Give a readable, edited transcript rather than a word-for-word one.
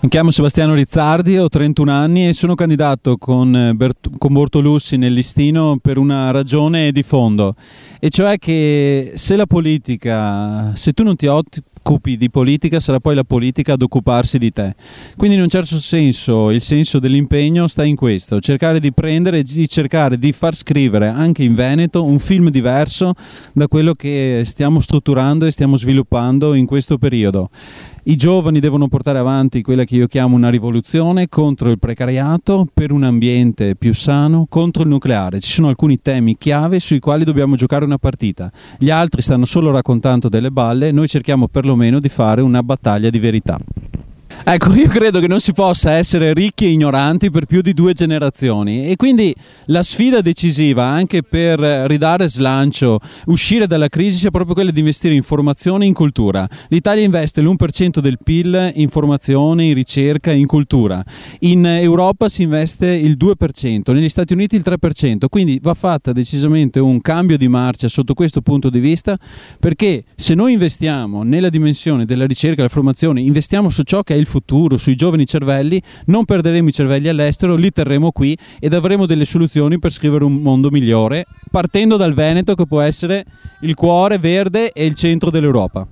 Mi chiamo Sebastiano Rizzardi, ho 31 anni e sono candidato con Bortolussi nel listino per una ragione di fondo, e cioè che se tu non ti occupi di politica, sarà poi la politica ad occuparsi di te. Quindi in un certo senso il senso dell'impegno sta in questo: cercare di prendere e di cercare di far scrivere anche in Veneto un film diverso da quello che stiamo strutturando e stiamo sviluppando in questo periodo. I giovani devono portare avanti quella che io chiamo una rivoluzione contro il precariato, per un ambiente più sano, contro il nucleare. Ci sono alcuni temi chiave sui quali dobbiamo giocare una partita. Gli altri stanno solo raccontando delle balle, noi cerchiamo perlomeno di fare una battaglia di verità. Ecco, io credo che non si possa essere ricchi e ignoranti per più di 2 generazioni, e quindi la sfida decisiva anche per ridare slancio, uscire dalla crisi, sia proprio quella di investire in formazione e in cultura. L'Italia investe l'1% del PIL in formazione, in ricerca e in cultura. In Europa si investe il 2%, negli Stati Uniti il 3%, quindi va fatta decisamente un cambio di marcia sotto questo punto di vista, perché se noi investiamo nella dimensione della ricerca e della formazione, investiamo su ciò che è il futuro, sui giovani cervelli, non perderemo i cervelli all'estero, li terremo qui ed avremo delle soluzioni per scrivere un mondo migliore, partendo dal Veneto, che può essere il cuore verde e il centro dell'Europa.